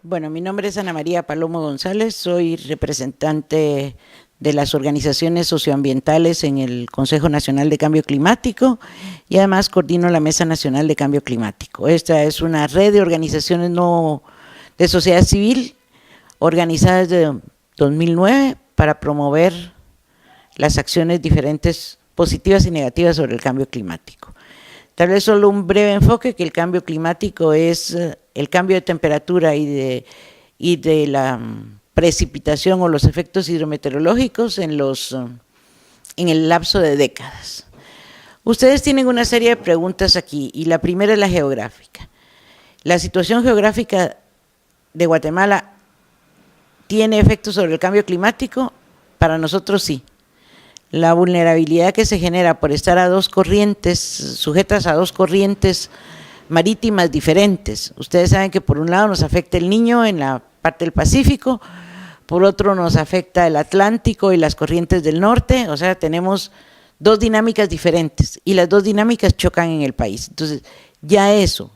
Bueno, mi nombre es Ana María Palomo González, soy representante de las organizaciones socioambientales en el Consejo Nacional de Cambio Climático y además coordino la Mesa Nacional de Cambio Climático. Esta es una red de organizaciones de sociedad civil organizadas desde 2009 para promover las acciones diferentes positivas y negativas sobre el cambio climático. Tal vez solo un breve enfoque, que el cambio climático es el cambio de temperatura y de la precipitación o los efectos hidrometeorológicos en el lapso de décadas. Ustedes tienen una serie de preguntas aquí y la primera es la geográfica. ¿La situación geográfica de Guatemala tiene efectos sobre el cambio climático? Para nosotros sí. La vulnerabilidad que se genera por estar a dos corrientes, sujetas a dos corrientes marítimas diferentes. Ustedes saben que por un lado nos afecta el Niño en la parte del Pacífico, por otro nos afecta el Atlántico y las corrientes del norte, o sea, tenemos dos dinámicas diferentes y las dos dinámicas chocan en el país. Entonces, ya eso,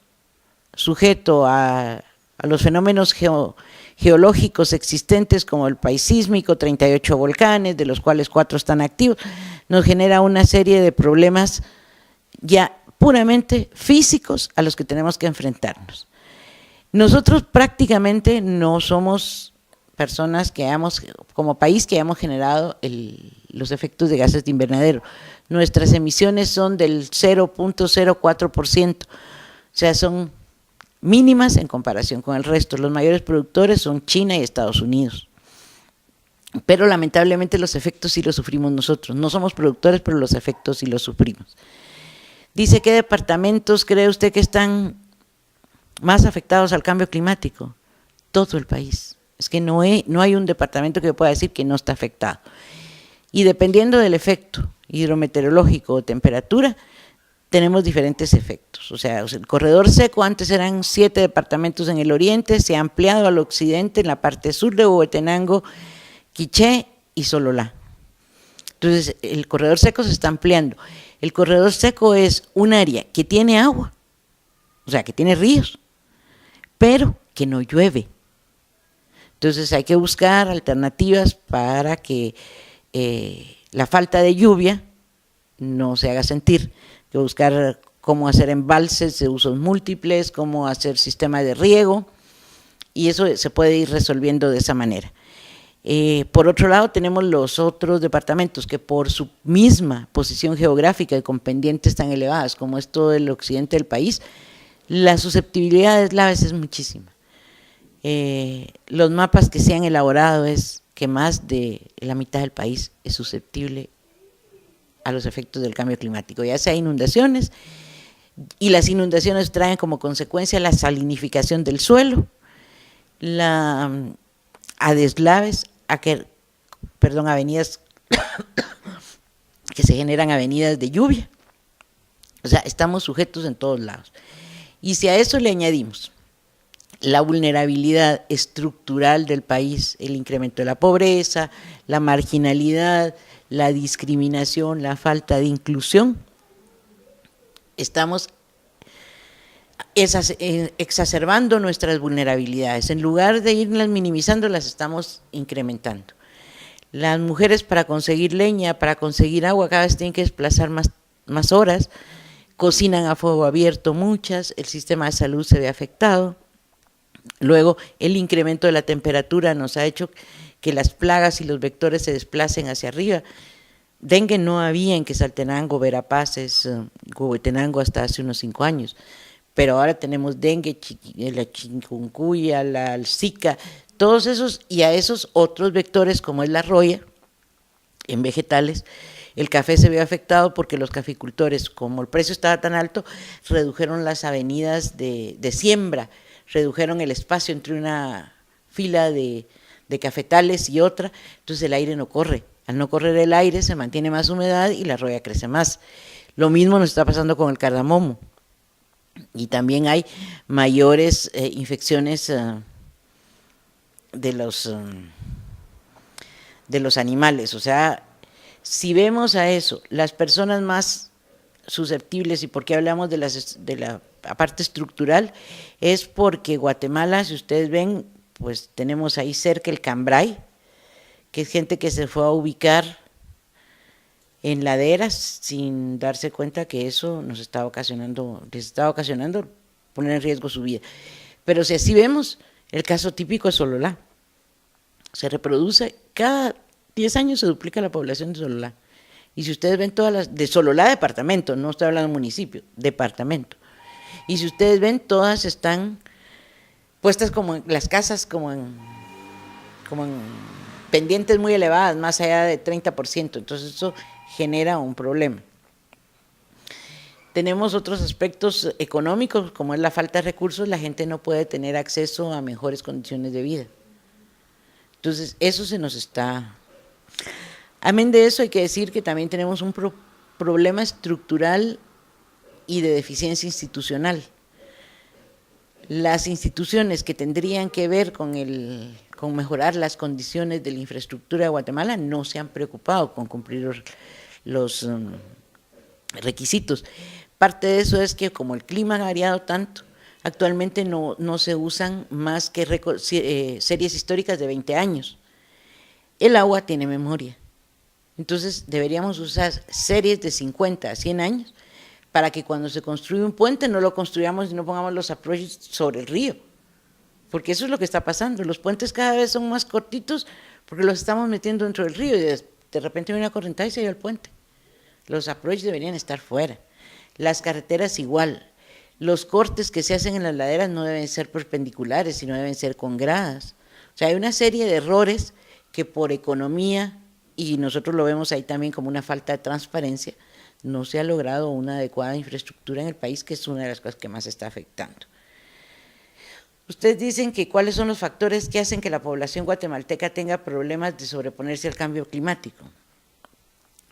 sujeto a los fenómenos geológicos existentes como el país sísmico, 38 volcanes, de los cuales 4 están activos, nos genera una serie de problemas ya puramente físicos a los que tenemos que enfrentarnos. Nosotros prácticamente no somos personas como país que hayamos generado los efectos de gases de invernadero. Nuestras emisiones son del 0.04%, o sea, son mínimas en comparación con el resto. Los mayores productores son China y Estados Unidos. Pero lamentablemente los efectos sí los sufrimos nosotros. No somos productores, pero los efectos sí los sufrimos. Dice, ¿qué departamentos cree usted que están más afectados al cambio climático? Todo el país. Es que no hay un departamento que pueda decir que no está afectado. Y dependiendo del efecto hidrometeorológico o temperatura, tenemos diferentes efectos. O sea, el corredor seco antes eran 7 departamentos en el oriente, se ha ampliado al occidente, en la parte sur de Huehuetenango, Quiché y Sololá. Entonces, el corredor seco se está ampliando. El corredor seco es un área que tiene agua, o sea, que tiene ríos, pero que no llueve. Entonces, hay que buscar alternativas para que la falta de lluvia no se haga sentir. Que buscar cómo hacer embalses de usos múltiples, cómo hacer sistemas de riego, y eso se puede ir resolviendo de esa manera. Por otro lado, tenemos los otros departamentos que por su misma posición geográfica y con pendientes tan elevadas como es todo el occidente del país, la susceptibilidad de eslaves es muchísima. Los mapas que se han elaborado es que más de la mitad del país es susceptible a los efectos del cambio climático, ya sea inundaciones, y las inundaciones traen como consecuencia la salinificación del suelo, a deslaves, avenidas que se generan avenidas de lluvia, o sea, estamos sujetos en todos lados. Y si a eso le añadimos la vulnerabilidad estructural del país, el incremento de la pobreza, la marginalidad, la discriminación, la falta de inclusión, estamos exacerbando nuestras vulnerabilidades. En lugar de irlas minimizando, las estamos incrementando. Las mujeres, para conseguir leña, para conseguir agua, cada vez tienen que desplazar más horas, cocinan a fuego abierto muchas, el sistema de salud se ve afectado. Luego, el incremento de la temperatura nos ha hecho que las plagas y los vectores se desplacen hacia arriba. Dengue no había en Quetzaltenango, Verapaces, Huehuetenango hasta hace unos 5 años, pero ahora tenemos dengue, la chikungunya, la zika, todos esos, y a esos otros vectores como es la roya en vegetales. El café se ve afectado porque los caficultores, como el precio estaba tan alto, redujeron las avenidas de siembra, redujeron el espacio entre una fila de cafetales y otra, entonces el aire no corre. Al no correr el aire se mantiene más humedad y la roya crece más. Lo mismo nos está pasando con el cardamomo. Y también hay mayores infecciones de los animales. O sea, si vemos a eso, las personas más susceptibles, y por qué hablamos de la parte estructural, es porque Guatemala, si ustedes ven, pues tenemos ahí cerca el Cambrai, que es gente que se fue a ubicar en laderas sin darse cuenta que eso les estaba ocasionando poner en riesgo su vida. Pero si así vemos, el caso típico es Sololá. Se reproduce, cada 10 años se duplica la población de Sololá. Y si ustedes ven todas las, de Sololá departamento, no estoy hablando de municipio, departamento. Y si ustedes ven, todas están puestas como en las casas, como en pendientes muy elevadas, más allá de 30%. Entonces eso genera un problema. Tenemos otros aspectos económicos, como es la falta de recursos, la gente no puede tener acceso a mejores condiciones de vida. Entonces, eso se nos está… Amén de eso, hay que decir que también tenemos un problema estructural y de deficiencia institucional. Las instituciones que tendrían que ver con mejorar las condiciones de la infraestructura de Guatemala no se han preocupado con cumplir los requisitos. Parte de eso es que como el clima ha variado tanto, actualmente no se usan más que series históricas de 20 años. El agua tiene memoria, entonces deberíamos usar series de 50 a 100 años para que cuando se construye un puente no lo construyamos y no pongamos los approaches sobre el río, porque eso es lo que está pasando, los puentes cada vez son más cortitos porque los estamos metiendo dentro del río y de repente viene una correntada y se dio el puente. Los approaches deberían estar fuera, las carreteras igual, los cortes que se hacen en las laderas no deben ser perpendiculares, sino deben ser con gradas. O sea, hay una serie de errores que por economía, y nosotros lo vemos ahí también como una falta de transparencia, no se ha logrado una adecuada infraestructura en el país, que es una de las cosas que más está afectando. Ustedes dicen que cuáles son los factores que hacen que la población guatemalteca tenga problemas de sobreponerse al cambio climático.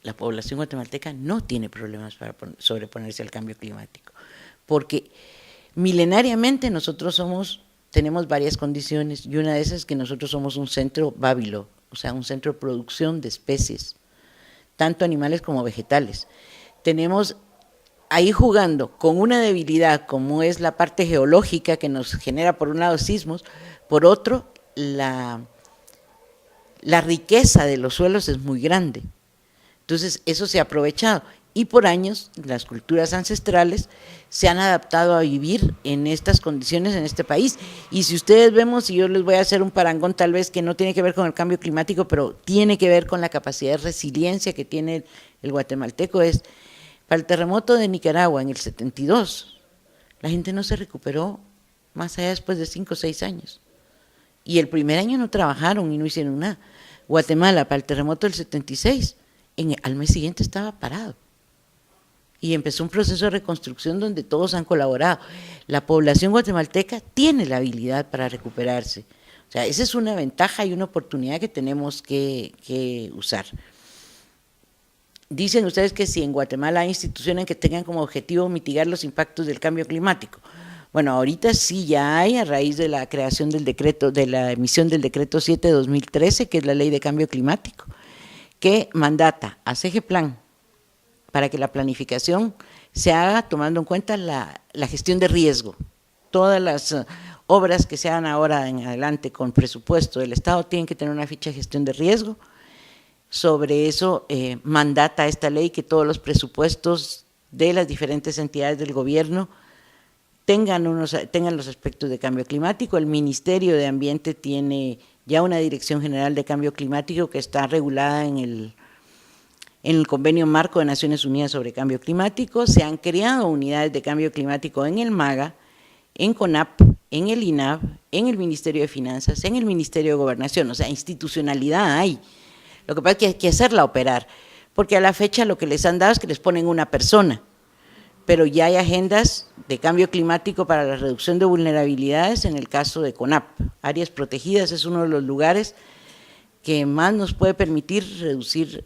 La población guatemalteca no tiene problemas para sobreponerse al cambio climático, porque milenariamente nosotros tenemos varias condiciones, y una de esas es que nosotros somos un centro bábilo, o sea, un centro de producción de especies, tanto animales como vegetales. Tenemos ahí jugando con una debilidad como es la parte geológica que nos genera por un lado sismos, por otro la riqueza de los suelos es muy grande. Entonces eso se ha aprovechado y por años las culturas ancestrales se han adaptado a vivir en estas condiciones en este país. Y si ustedes vemos, y yo les voy a hacer un parangón tal vez que no tiene que ver con el cambio climático, pero tiene que ver con la capacidad de resiliencia que tiene el guatemalteco, es para el terremoto de Nicaragua en el 72, la gente no se recuperó más allá después de 5 o 6 años. Y el primer año no trabajaron y no hicieron nada. Guatemala, para el terremoto del 76, al mes siguiente estaba parado. Y empezó un proceso de reconstrucción donde todos han colaborado. La población guatemalteca tiene la habilidad para recuperarse. O sea, esa es una ventaja y una oportunidad que tenemos que usar. Dicen ustedes que si en Guatemala hay instituciones que tengan como objetivo mitigar los impactos del cambio climático. Bueno, ahorita sí ya hay, a raíz de la creación del decreto, de la emisión del decreto 7 de 2013, que es la ley de cambio climático, que mandata a CEGEPLAN para que la planificación se haga tomando en cuenta la gestión de riesgo. Todas las obras que se hagan ahora en adelante con presupuesto del Estado tienen que tener una ficha de gestión de riesgo. Sobre eso mandata esta ley que todos los presupuestos de las diferentes entidades del gobierno tengan los aspectos de cambio climático. El Ministerio de Ambiente tiene ya una Dirección General de Cambio Climático que está regulada en el Convenio Marco de Naciones Unidas sobre Cambio Climático. Se han creado unidades de cambio climático en el MAGA, en CONAP, en el INAV, en el Ministerio de Finanzas, en el Ministerio de Gobernación, o sea, institucionalidad hay. Lo que pasa es que hay que hacerla operar, porque a la fecha lo que les han dado es que les ponen una persona, pero ya hay agendas de cambio climático para la reducción de vulnerabilidades en el caso de CONAP. Áreas protegidas es uno de los lugares que más nos puede permitir reducir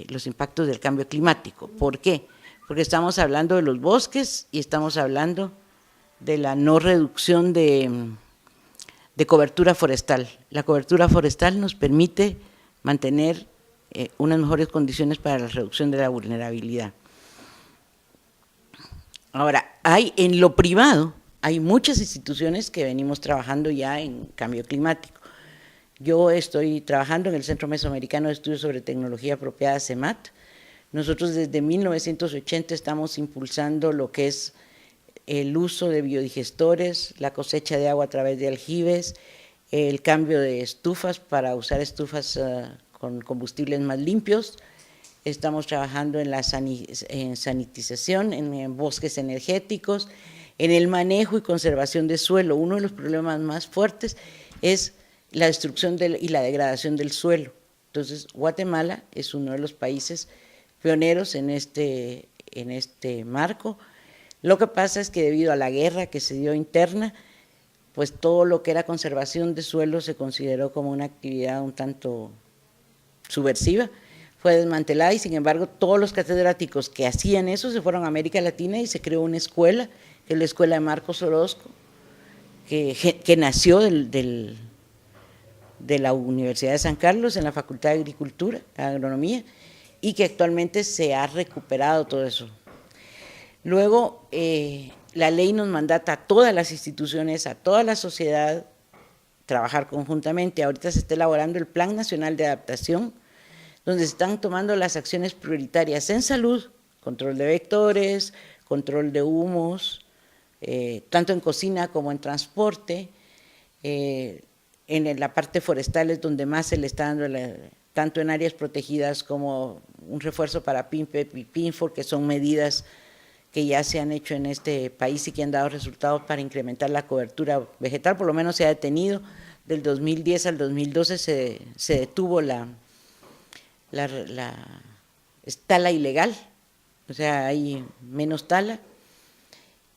los impactos del cambio climático. ¿Por qué? Porque estamos hablando de los bosques y estamos hablando de la no reducción de cobertura forestal. La cobertura forestal nos permite mantener unas mejores condiciones para la reducción de la vulnerabilidad. Ahora, hay en lo privado, hay muchas instituciones que venimos trabajando ya en cambio climático. Yo estoy trabajando en el Centro Mesoamericano de Estudios sobre Tecnología Apropiada, CEMAT. Nosotros desde 1980 estamos impulsando lo que es el uso de biodigestores, la cosecha de agua a través de aljibes, el cambio de estufas para usar estufas con combustibles más limpios. Estamos trabajando en la sanitización, en bosques energéticos, en el manejo y conservación de suelo. Uno de los problemas más fuertes es la destrucción y la degradación del suelo. Entonces, Guatemala es uno de los países pioneros en este marco. Lo que pasa es que debido a la guerra que se dio interna, pues todo lo que era conservación de suelo se consideró como una actividad un tanto subversiva, fue desmantelada y sin embargo todos los catedráticos que hacían eso se fueron a América Latina y se creó una escuela, que es la escuela de Marcos Orozco, que nació de la Universidad de San Carlos en la Facultad de Agricultura, Agronomía, y que actualmente se ha recuperado todo eso. Luego, la ley nos mandata a todas las instituciones, a toda la sociedad, trabajar conjuntamente. Ahorita se está elaborando el Plan Nacional de Adaptación, donde se están tomando las acciones prioritarias en salud, control de vectores, control de humos, tanto en cocina como en transporte, en la parte forestal es donde más se le está dando, tanto en áreas protegidas como un refuerzo para PINPEP y PINFOR, que son medidas que ya se han hecho en este país y que han dado resultados para incrementar la cobertura vegetal, por lo menos se ha detenido, del 2010 al 2012 se detuvo la tala ilegal, o sea, hay menos tala,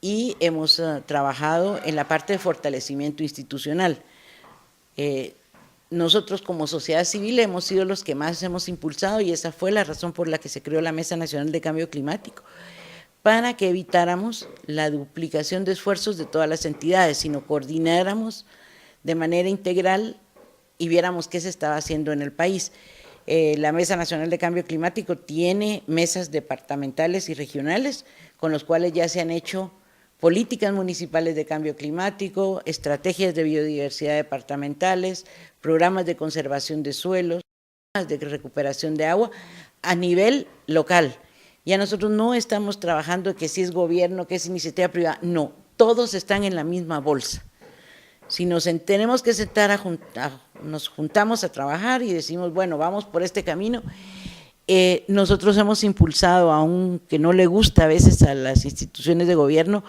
y hemos trabajado en la parte de fortalecimiento institucional. Nosotros como sociedad civil hemos sido los que más hemos impulsado y esa fue la razón por la que se creó la Mesa Nacional de Cambio Climático, para que evitáramos la duplicación de esfuerzos de todas las entidades, sino coordináramos de manera integral y viéramos qué se estaba haciendo en el país. La Mesa Nacional de Cambio Climático tiene mesas departamentales y regionales, con los cuales ya se han hecho políticas municipales de cambio climático, estrategias de biodiversidad departamentales, programas de conservación de suelos, de recuperación de agua a nivel local. Ya nosotros no estamos trabajando que si es gobierno, que es iniciativa privada, no, todos están en la misma bolsa. Si tenemos que sentar, nos juntamos a trabajar y decimos, bueno, vamos por este camino, nosotros hemos impulsado, aunque no le gusta a veces a las instituciones de gobierno,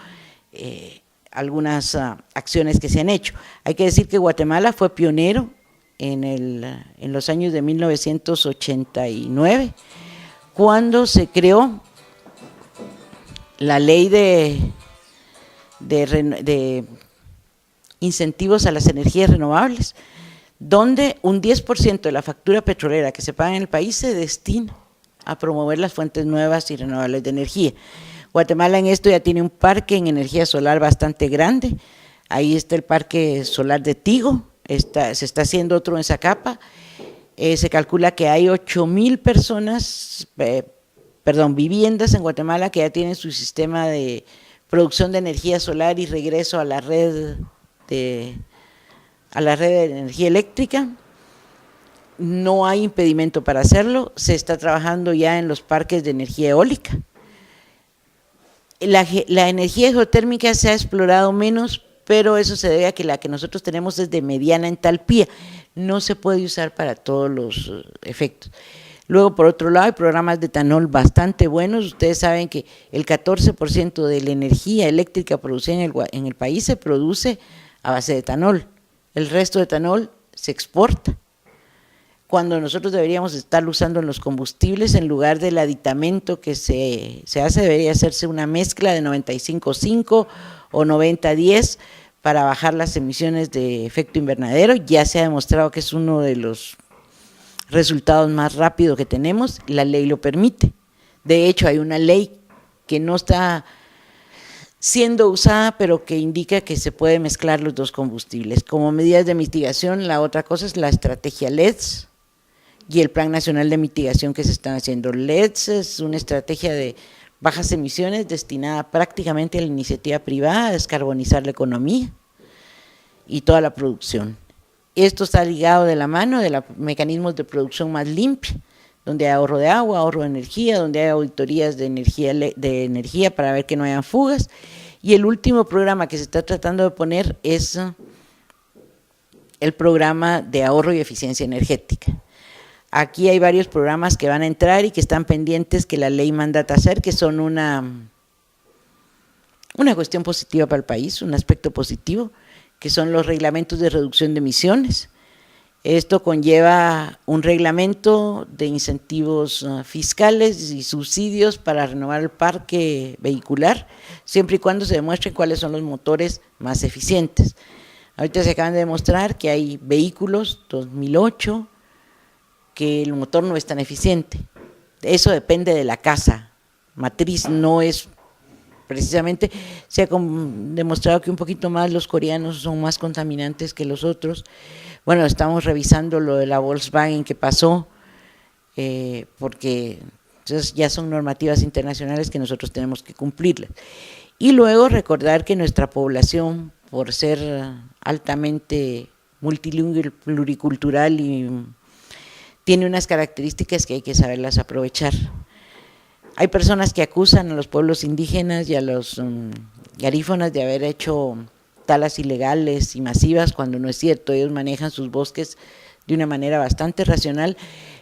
algunas acciones que se han hecho. Hay que decir que Guatemala fue pionero en los años de 1989, cuando se creó la ley de incentivos a las energías renovables, donde un 10% de la factura petrolera que se paga en el país se destina a promover las fuentes nuevas y renovables de energía. Guatemala en esto ya tiene un parque en energía solar bastante grande, ahí está el parque solar de Tigo, se está haciendo otro en Zacapa. Se calcula que hay 8,000 personas, viviendas en Guatemala que ya tienen su sistema de producción de energía solar y regreso a la red de energía eléctrica. No hay impedimento para hacerlo, se está trabajando ya en los parques de energía eólica. La energía geotérmica se ha explorado menos, pero eso se debe a que la que nosotros tenemos es de mediana entalpía, no se puede usar para todos los efectos. Luego, por otro lado, hay programas de etanol bastante buenos. Ustedes saben que el 14% de la energía eléctrica producida en el país se produce a base de etanol. El resto de etanol se exporta, cuando nosotros deberíamos estar usando en los combustibles, en lugar del aditamento que se hace, debería hacerse una mezcla de 95-5 o 90-10 para bajar las emisiones de efecto invernadero. Ya se ha demostrado que es uno de los resultados más rápidos que tenemos, la ley lo permite. De hecho, hay una ley que no está siendo usada, pero que indica que se puede mezclar los dos combustibles. Como medidas de mitigación, la otra cosa es la estrategia LEDS y el Plan Nacional de Mitigación que se están haciendo. LEDS es una estrategia de bajas emisiones destinada prácticamente a la iniciativa privada a descarbonizar la economía y toda la producción. Esto está ligado de la mano de los mecanismos de producción más limpia, donde hay ahorro de agua, ahorro de energía, donde hay auditorías de energía para ver que no hayan fugas. Y el último programa que se está tratando de poner es el programa de ahorro y eficiencia energética. Aquí hay varios programas que van a entrar y que están pendientes que la ley manda a hacer, que son una cuestión positiva para el país, un aspecto positivo, que son los reglamentos de reducción de emisiones. Esto conlleva un reglamento de incentivos fiscales y subsidios para renovar el parque vehicular, siempre y cuando se demuestren cuáles son los motores más eficientes. Ahorita se acaban de demostrar que hay vehículos 2008 que el motor no es tan eficiente. Eso depende de la casa matriz, no es precisamente, se ha demostrado que un poquito más los coreanos son más contaminantes que los otros. Bueno, estamos revisando lo de la Volkswagen que pasó, porque ya son normativas internacionales que nosotros tenemos que cumplirlas. Y luego recordar que nuestra población, por ser altamente multilingüe, pluricultural y tiene unas características que hay que saberlas aprovechar. Hay personas que acusan a los pueblos indígenas y a los garífonas de haber hecho talas ilegales y masivas, cuando no es cierto. Ellos manejan sus bosques de una manera bastante racional.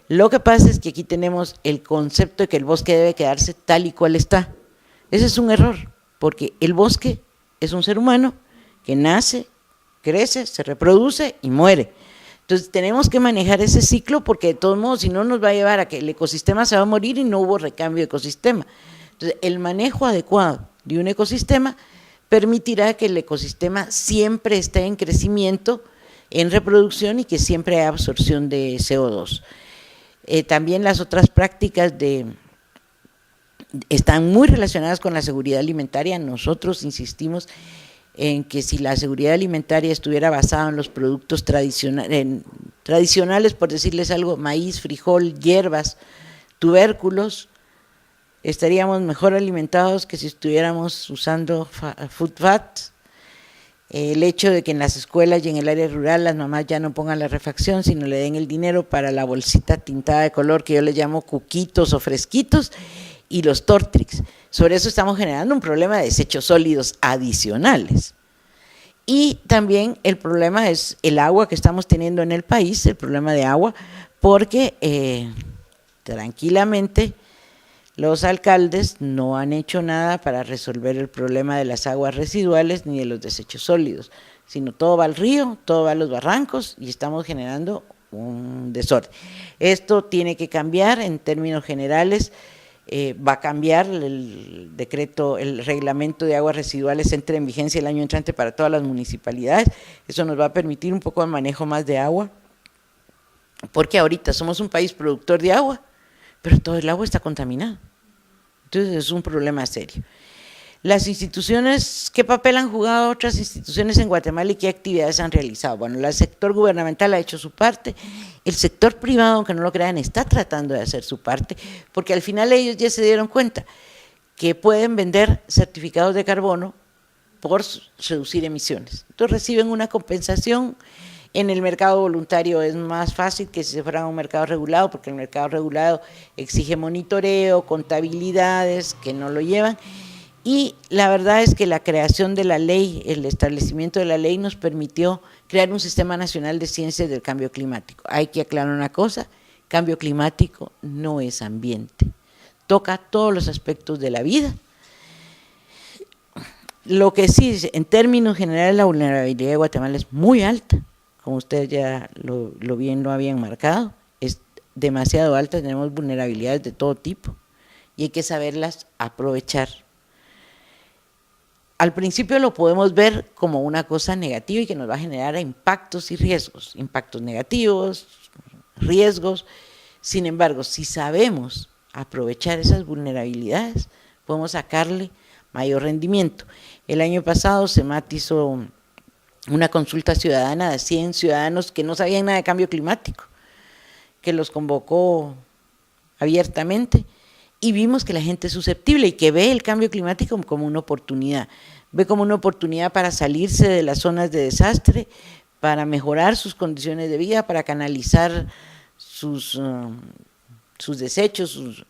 Lo que pasa es que aquí tenemos el concepto de que el bosque debe quedarse tal y cual está. Ese es un error, porque el bosque es un ser humano que nace, crece, se reproduce y muere. Entonces tenemos que manejar ese ciclo, porque de todos modos si no nos va a llevar a que el ecosistema se va a morir y no hubo recambio de ecosistema. Entonces el manejo adecuado de un ecosistema permitirá que el ecosistema siempre esté en crecimiento, en reproducción y que siempre haya absorción de CO2. También las otras prácticas están muy relacionadas con la seguridad alimentaria. Nosotros insistimos en que si la seguridad alimentaria estuviera basada en los productos tradicionales, por decirles algo, maíz, frijol, hierbas, tubérculos, estaríamos mejor alimentados que si estuviéramos usando food fats. El hecho de que en las escuelas y en el área rural las mamás ya no pongan la refacción, sino le den el dinero para la bolsita tintada de color, que yo les llamo cuquitos o fresquitos, y los Tortrix. Sobre eso estamos generando un problema de desechos sólidos adicionales. Y también el problema es el agua que estamos teniendo en el país, el problema de agua, porque tranquilamente los alcaldes no han hecho nada para resolver el problema de las aguas residuales ni de los desechos sólidos, sino todo va al río, todo va a los barrancos y estamos generando un desorden. Esto tiene que cambiar en términos generales. Va a cambiar el decreto, el reglamento de aguas residuales, entre en vigencia el año entrante para todas las municipalidades. Eso nos va a permitir un poco de manejo más de agua, porque ahorita somos un país productor de agua, pero todo el agua está contaminado. Entonces es un problema serio. Las instituciones, ¿qué papel han jugado otras instituciones en Guatemala y qué actividades han realizado? Bueno, el sector gubernamental ha hecho su parte, el sector privado, aunque no lo crean, está tratando de hacer su parte, porque al final ellos ya se dieron cuenta que pueden vender certificados de carbono por reducir emisiones. Entonces reciben una compensación. En el mercado voluntario es más fácil que si se fuera a un mercado regulado, porque el mercado regulado exige monitoreo, contabilidades que no lo llevan. Y la verdad es que la creación de la ley, el establecimiento de la ley nos permitió crear un Sistema Nacional de Ciencias del Cambio Climático. Hay que aclarar una cosa: cambio climático no es ambiente, toca todos los aspectos de la vida. Lo que sí, en términos generales, la vulnerabilidad de Guatemala es muy alta, como ustedes ya lo bien lo habían marcado, es demasiado alta, tenemos vulnerabilidades de todo tipo y hay que saberlas aprovechar. Al principio lo podemos ver como una cosa negativa y que nos va a generar impactos y riesgos, impactos negativos, riesgos. Sin embargo, si sabemos aprovechar esas vulnerabilidades, podemos sacarle mayor rendimiento. El año pasado SEMAT hizo una consulta ciudadana de 100 ciudadanos que no sabían nada de cambio climático, que los convocó abiertamente y vimos que la gente es susceptible y que ve el cambio climático como una oportunidad, ve como una oportunidad para salirse de las zonas de desastre, para mejorar sus condiciones de vida, para canalizar sus desechos,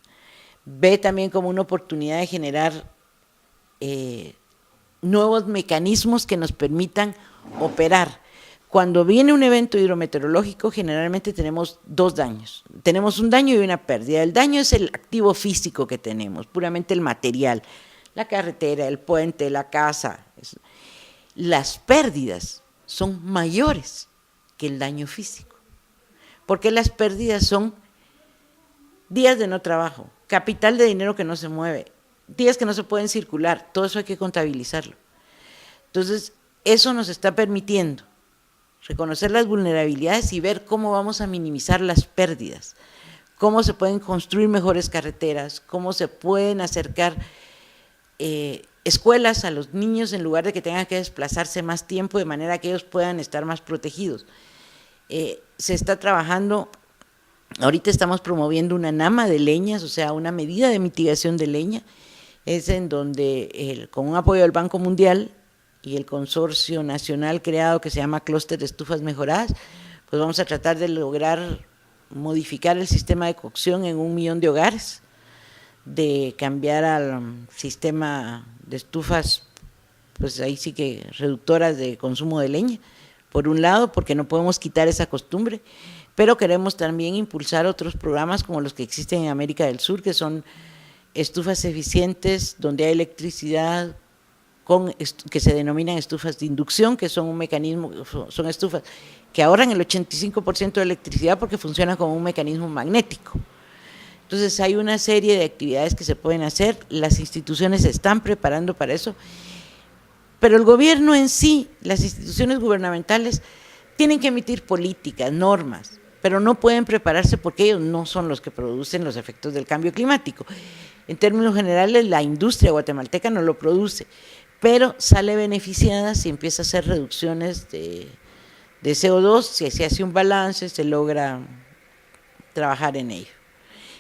ve también como una oportunidad de generar nuevos mecanismos que nos permitan operar. Cuando viene un evento hidrometeorológico, generalmente tenemos dos daños. Tenemos un daño y una pérdida. El daño es el activo físico que tenemos, puramente el material, la carretera, el puente, la casa. Las pérdidas son mayores que el daño físico, porque las pérdidas son días de no trabajo, capital de dinero que no se mueve, días que no se pueden circular, todo eso hay que contabilizarlo. Entonces, eso nos está permitiendo reconocer las vulnerabilidades y ver cómo vamos a minimizar las pérdidas, cómo se pueden construir mejores carreteras, cómo se pueden acercar escuelas a los niños en lugar de que tengan que desplazarse más tiempo, de manera que ellos puedan estar más protegidos. Se está trabajando, ahorita estamos promoviendo una NAMA de leñas, o sea, una medida de mitigación de leña, es en donde con un apoyo del Banco Mundial y el consorcio nacional creado que se llama Clúster de Estufas Mejoradas, pues vamos a tratar de lograr modificar el sistema de cocción en 1 millón de hogares, de cambiar al sistema de estufas, pues ahí sí que reductoras de consumo de leña, por un lado, porque no podemos quitar esa costumbre, pero queremos también impulsar otros programas como los que existen en América del Sur, que son estufas eficientes, donde hay electricidad, que se denominan estufas de inducción, que son un mecanismo, son estufas que ahorran el 85% de electricidad porque funcionan como un mecanismo magnético. Entonces hay una serie de actividades que se pueden hacer, las instituciones se están preparando para eso, pero el gobierno en sí, las instituciones gubernamentales, tienen que emitir políticas, normas, pero no pueden prepararse porque ellos no son los que producen los efectos del cambio climático. En términos generales, la industria guatemalteca no lo produce, pero sale beneficiada si empieza a hacer reducciones de CO2, si se hace un balance, se logra trabajar en ello.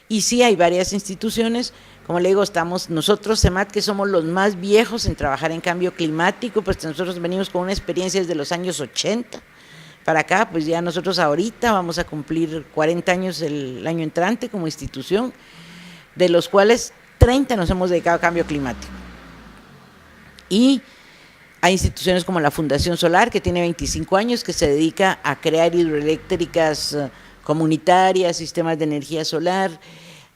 Y sí hay varias instituciones, como le digo, estamos nosotros, CEMAT, que somos los más viejos en trabajar en cambio climático, pues nosotros venimos con una experiencia desde los años 80 para acá, pues ya nosotros ahorita vamos a cumplir 40 años el año entrante como institución, de los cuales 30 nos hemos dedicado a cambio climático. Y hay instituciones como la Fundación Solar, que tiene 25 años, que se dedica a crear hidroeléctricas comunitarias, sistemas de energía solar.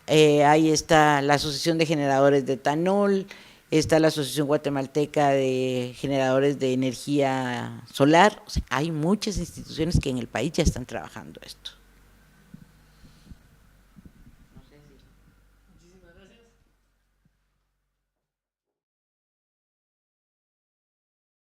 Ahí está la Asociación de Generadores de Etanol, está la Asociación Guatemalteca de Generadores de Energía Solar. O sea, hay muchas instituciones que en el país ya están trabajando esto.